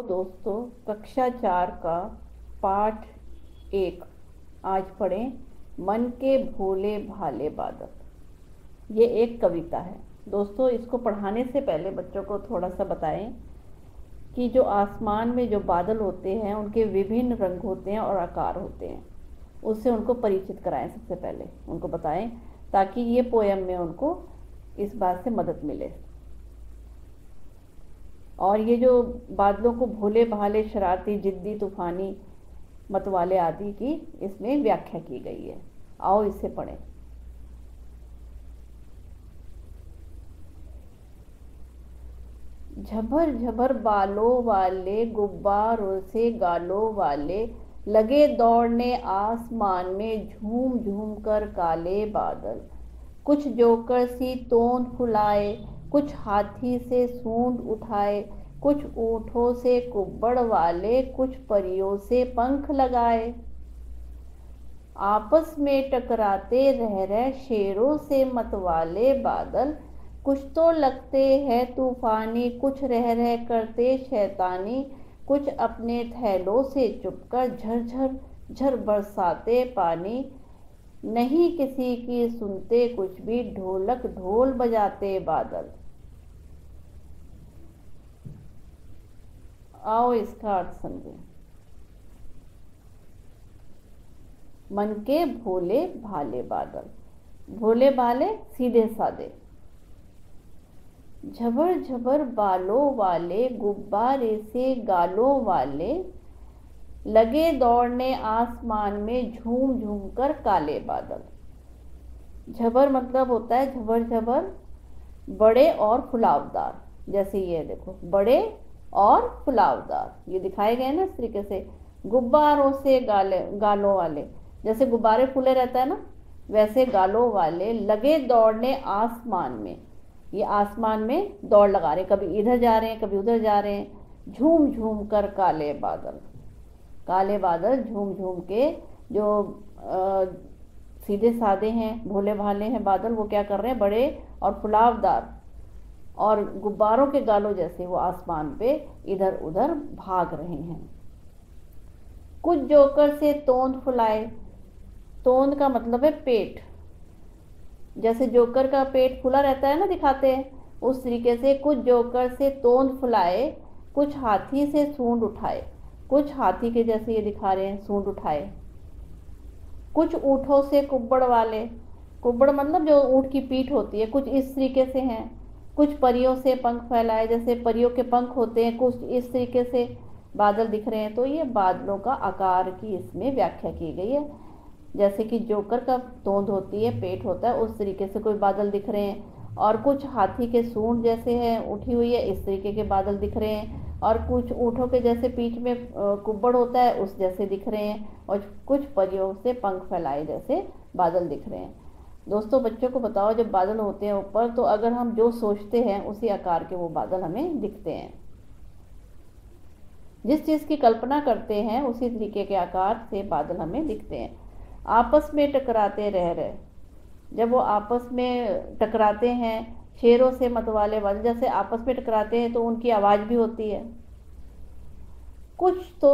दोस्तों, कक्षा 4 का पाठ 1 आज पढ़ें। मन के भोले भाले बादल। ये एक कविता है। दोस्तों, इसको पढ़ाने से पहले बच्चों को थोड़ा सा बताएं कि जो आसमान में जो बादल होते हैं उनके विभिन्न रंग होते हैं और आकार होते हैं। उससे उनको परिचित कराएं। सबसे पहले उनको बताएं ताकि ये पोयम में उनको इस बात से मदद मिले। और ये जो बादलों को भोले भाले, शरारती, जिद्दी, तूफानी, मतवाले आदि की इसमें व्याख्या की गई है। आओ इसे पढ़ें। झबर झबर बालों वाले, गुब्बारों से गालों वाले, लगे दौड़ने आसमान में, झूम झूम कर काले बादल। कुछ जोकर सी तोंद फुलाए, कुछ हाथी से सूंड उठाए, कुछ ऊँटों से कुब्बड़ वाले, कुछ परियों से पंख लगाए। आपस में टकराते रह रहे शेरों से मतवाले बादल, कुछ तो लगते हैं तूफानी, कुछ रह रह करते शैतानी, कुछ अपने थैलों से चुपकर झरझर झर बरसाते पानी। नहीं किसी की सुनते कुछ भी, ढोलक ढोल बजाते बादल। आओ इसका अर्थ समझें। मन के भोले भाले बादल। भोले भाले सीधे साधे। झबर झबर बालों वाले, गुब्बारे से गालों वाले, लगे दौड़ने आसमान में, झूम झूम कर काले बादल। झबर मतलब होता है झबर झबर, बड़े और फुलावदार। जैसे ये देखो, बड़े और फुलावदार ये दिखाए गए ना इस तरीके से। गुब्बारों से गालों वाले, जैसे गुब्बारे फूले रहता है ना, वैसे गालों वाले। लगे दौड़ने आसमान में, ये आसमान में दौड़ लगा रहे, कभी इधर जा रहे हैं कभी उधर जा रहे हैं। झूम झूम कर काले बादल। काले बादल झूम झूम के जो सीधे साधे हैं, भोले भाले हैं बादल, वो क्या कर रहे हैं, बड़े और फुलावदार और गुब्बारों के गालों जैसे वो आसमान पे इधर उधर भाग रहे हैं। कुछ जोकर से तोंद फुलाए। तोंद का मतलब है पेट। जैसे जोकर का पेट फूला रहता है ना, दिखाते हैं उस तरीके से। कुछ जोकर से तोंद फुलाए, कुछ हाथी से सूंड उठाए। कुछ हाथी के जैसे ये दिखा रहे हैं, सूंड उठाए। कुछ ऊँटों से कुब्बड़ वाले। कुब्बड़ मतलब जो ऊँट की पीठ होती है, कुछ इस तरीके से हैं। कुछ परियों से पंख फैलाए, जैसे परियों के पंख होते हैं, कुछ इस तरीके से बादल दिख रहे हैं। तो ये बादलों का आकार की इसमें व्याख्या की गई है। जैसे कि जोकर का तोंद होती है, पेट होता है, उस तरीके से कोई बादल दिख रहे हैं। और कुछ हाथी के सूंड जैसे है उठी हुई है, इस तरीके के बादल दिख रहे हैं। और कुछ ऊँटों के जैसे पीठ में कुब्बड़ होता है, उस जैसे दिख रहे हैं। और कुछ परियों से पंख फैलाए जैसे बादल दिख रहे हैं। दोस्तों, बच्चों को बताओ, जब बादल होते हैं ऊपर, तो अगर हम जो सोचते हैं उसी आकार के वो बादल हमें दिखते हैं। जिस चीज़ की कल्पना करते हैं उसी तरीके के आकार से बादल हमें दिखते हैं। आपस में टकराते रह रहे, जब वो आपस में टकराते हैं, शेरों से मतवाले बादल जैसे आपस में टकराते हैं तो उनकी आवाज़ भी होती है। कुछ तो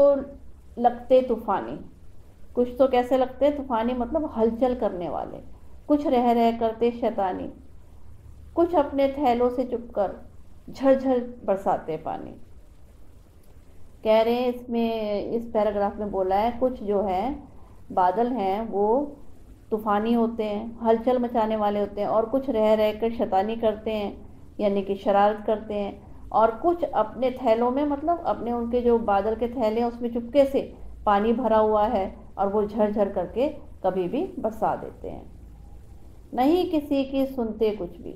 लगते तूफानी। कुछ तो कैसे लगते हैं तूफानी, मतलब हलचल करने वाले। कुछ रह रह करते शैतानी, कुछ अपने थैलों से चुपकर झरझर बरसाते पानी। कह रहे हैं इसमें, इस पैराग्राफ में बोला है, कुछ जो है बादल हैं वो तूफानी होते हैं, हलचल मचाने वाले होते हैं। और कुछ रह रह कर शैतानी करते हैं, यानी कि शरारत करते हैं। और कुछ अपने थैलों में, मतलब अपने उनके जो बादल के थैले हैं उसमें चुपके से पानी भरा हुआ है और वो झरझर करके कभी भी बरसा देते हैं। नहीं किसी की सुनते कुछ भी,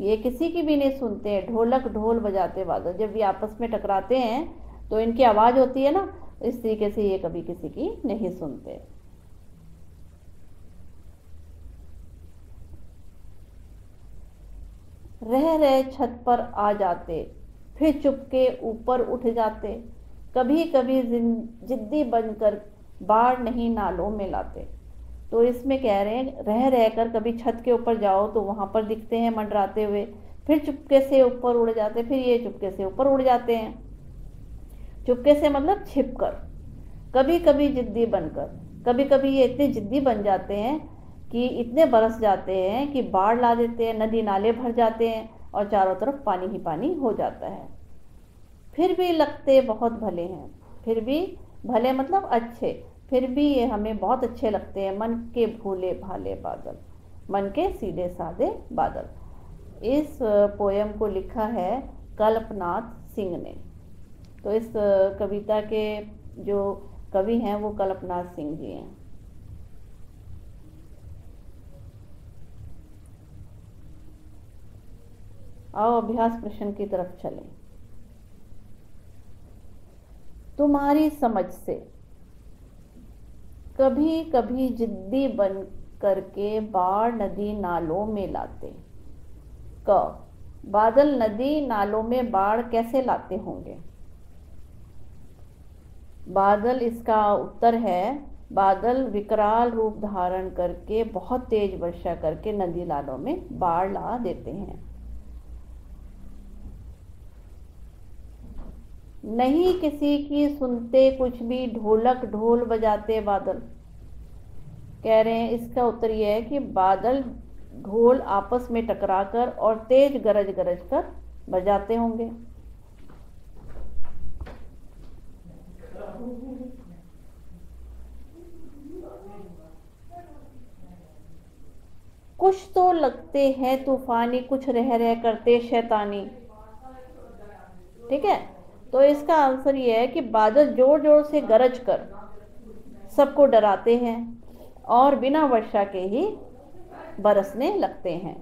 ये किसी की भी नहीं सुनते। ढोलक ढोल बजाते बादल, जब ये आपस में टकराते हैं तो इनकी आवाज़ होती है ना, इस तरीके से ये कभी किसी की नहीं सुनते। रह रहे छत पर आ जाते, फिर चुपके ऊपर उठ जाते। कभी कभी जिद्दी बनकर बाढ़ नहीं नालों में लाते। तो इसमें कह रहे हैं, रह रह कर कभी छत के ऊपर जाओ तो वहाँ पर दिखते हैं मंडराते हुए, फिर चुपके से ऊपर उड़ जाते, फिर ये चुपके से ऊपर उड़ जाते हैं। चुपके से मतलब छिपकर, कभी कभी जिद्दी बनकर। कभी कभी ये इतने जिद्दी बन जाते हैं कि इतने बरस जाते हैं कि बाढ़ ला देते हैं, नदी नाले भर जाते हैं और चारों तरफ पानी ही पानी हो जाता है। फिर भी लगते बहुत भले हैं, फिर भी भले मतलब अच्छे, फिर भी ये हमें बहुत अच्छे लगते हैं, मन के भोले भाले बादल, मन के सीधे साधे बादल। इस पोयम को लिखा है कल्पनाथ सिंह ने। तो इस कविता के जो कवि हैं वो कल्पनाथ सिंह जी हैं। आओ अभ्यास प्रश्न की तरफ चलें। तुम्हारी समझ से कभी कभी जिद्दी बन करके बाढ़ नदी नालों में लाते। क बादल नदी नालों में बाढ़ कैसे लाते होंगे? बादल, इसका उत्तर है बादल विकराल रूप धारण करके बहुत तेज वर्षा करके नदी नालों में बाढ़ ला देते हैं। नहीं किसी की सुनते कुछ भी, ढोलक ढोल बजाते बादल। कह रहे हैं इसका उत्तर यह है कि बादल ढोल आपस में टकराकर और तेज गरज गरज कर बजाते होंगे। कुछ तो लगते हैं तूफानी, कुछ रह रह करते शैतानी। ठीक है, तो इसका आंसर यह है कि बादल जोर जोर से गरज कर सबको डराते हैं और बिना वर्षा के ही बरसने लगते हैं।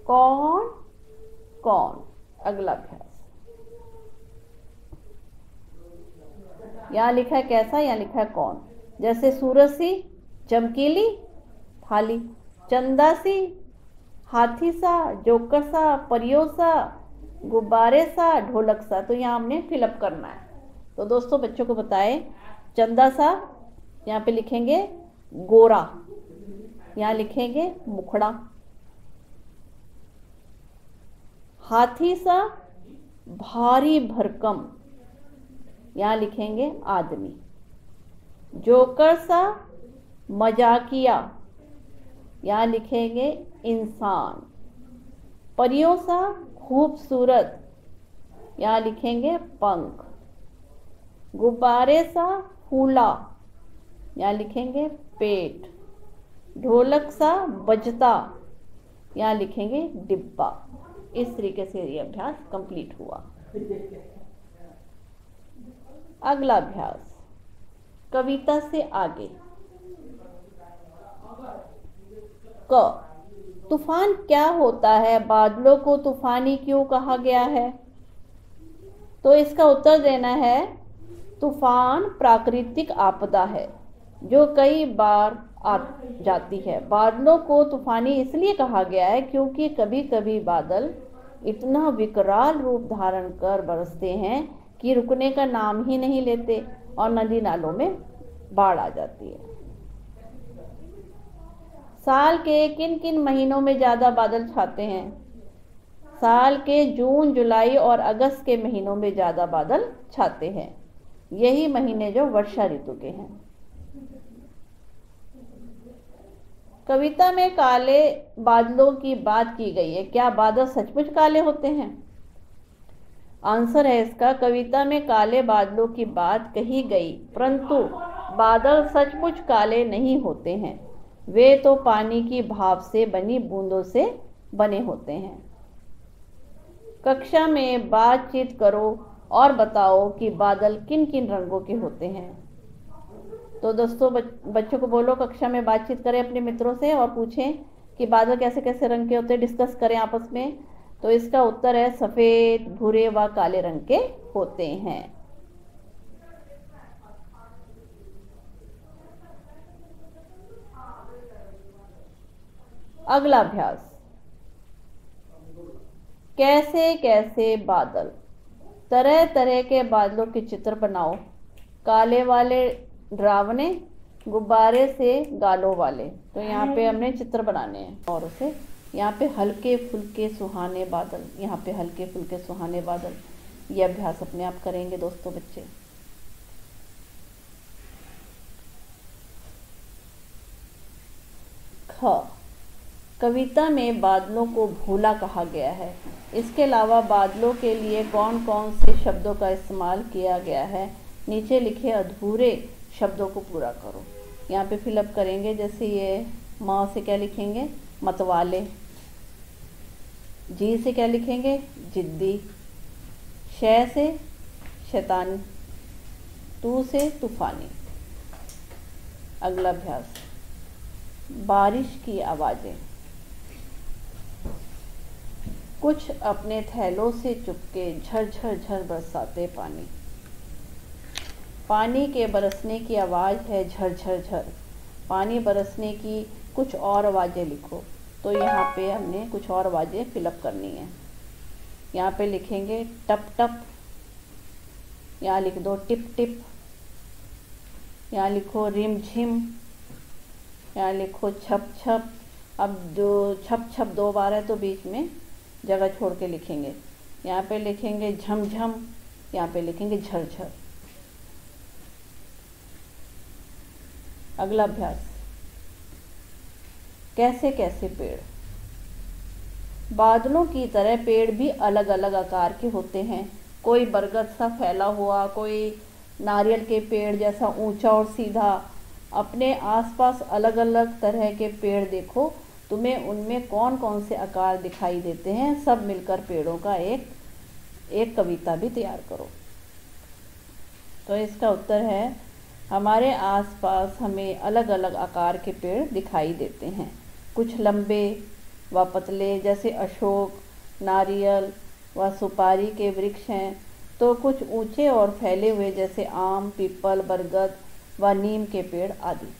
कौन कौन? अगला अभ्यास। यहाँ लिखा है कैसा, यहाँ लिखा है कौन। जैसे सूरज सी चमकीली थाली, चंदा सी, हाथी सा, जोकर सा, परियों सा, गुब्बारे सा, ढोलक सा। तो यहाँ हमने फिलअप करना है। तो दोस्तों बच्चों को बताएं, चंदा सा यहाँ पे लिखेंगे गोरा, यहाँ लिखेंगे मुखड़ा। हाथी सा भारी भरकम, यहाँ लिखेंगे आदमी। जोकर सा मजाकिया, यहाँ लिखेंगे इंसान। परियों सा खूबसूरत, यहाँ लिखेंगे पंख। गुब्बारे सा फूला, यहाँ लिखेंगे पेट। ढोलक सा बजता, यहाँ लिखेंगे डिब्बा। इस तरीके से ये अभ्यास कंप्लीट हुआ। अगला अभ्यास, कविता से आगे। क तूफान क्या होता है? बादलों को तूफानी क्यों कहा गया है? तो इसका उत्तर देना है तूफान प्राकृतिक आपदा है जो कई बार आ जाती है। बादलों को तूफानी इसलिए कहा गया है क्योंकि कभी कभी बादल इतना विकराल रूप धारण कर बरसते हैं कि रुकने का नाम ही नहीं लेते और नदी नालों में बाढ़ आ जाती है। साल के किन किन महीनों में ज़्यादा बादल छाते हैं? साल के जून, जुलाई और अगस्त के महीनों में ज़्यादा बादल छाते हैं। यही महीने जो वर्षा ऋतु के हैं। कविता में काले बादलों की बात की गई है। क्या बादल सचमुच काले होते हैं? आंसर है इसका, कविता में काले बादलों की बात कही गई, परंतु बादल सचमुच काले नहीं होते हैं। वे तो पानी की भाप से बनी बूंदों से बने होते हैं। कक्षा में बातचीत करो और बताओ कि बादल किन किन रंगों के होते हैं। तो दोस्तों बच्चों को बोलो कक्षा में बातचीत करें अपने मित्रों से और पूछें कि बादल कैसे कैसे रंग के होते हैं, डिस्कस करें आपस में। तो इसका उत्तर है सफ़ेद, भूरे व काले रंग के होते हैं। अगला अभ्यास, कैसे कैसे बादल। तरह तरह के बादलों के चित्र बनाओ। काले वाले डरावने, गुब्बारे से गालों वाले। तो यहाँ पे हमने चित्र बनाने हैं और उसे यहाँ पे हल्के फुल्के सुहाने बादल, यहाँ पे हल्के फुल्के सुहाने बादल, ये अभ्यास अपने आप करेंगे दोस्तों बच्चे। ख, कविता में बादलों को भोला कहा गया है। इसके अलावा बादलों के लिए कौन कौन से शब्दों का इस्तेमाल किया गया है? नीचे लिखे अधूरे शब्दों को पूरा करो। यहाँ पे फिलअप करेंगे। जैसे ये माँ से क्या लिखेंगे? मतवाले। जी से क्या लिखेंगे? जिद्दी। शय से शैतानी। तू से तूफानी। अगला अभ्यास, बारिश की आवाज़ें। कुछ अपने थैलों से चुपके झरझर झर बरसाते पानी। पानी के बरसने की आवाज़ है झरझर झर। पानी बरसने की कुछ और आवाज़ें लिखो। तो यहाँ पे हमने कुछ और आवाज़ें फिलअप करनी है। यहाँ पे लिखेंगे टप टप, यहाँ लिख दो टिप टिप, यहाँ लिखो रिम झिम, यहाँ लिखो छप छप। अब जो छप छप 2 बार है तो बीच में जगह छोड़ के लिखेंगे। यहाँ पे लिखेंगे झम झम, यहाँ पे लिखेंगे झरझर। अगला अभ्यास, कैसे कैसे पेड़। बादलों की तरह पेड़ भी अलग अलग आकार के होते हैं। कोई बरगद सा फैला हुआ, कोई नारियल के पेड़ जैसा ऊंचा और सीधा। अपने आसपास अलग अलग तरह के पेड़ देखो, तुम्हें उनमें कौन कौन से आकार दिखाई देते हैं। सब मिलकर पेड़ों का एक कविता भी तैयार करो। तो इसका उत्तर है, हमारे आसपास हमें अलग अलग आकार के पेड़ दिखाई देते हैं। कुछ लंबे व पतले जैसे अशोक, नारियल व सुपारी के वृक्ष हैं, तो कुछ ऊंचे और फैले हुए जैसे आम, पीपल, बरगद व नीम के पेड़ आदि।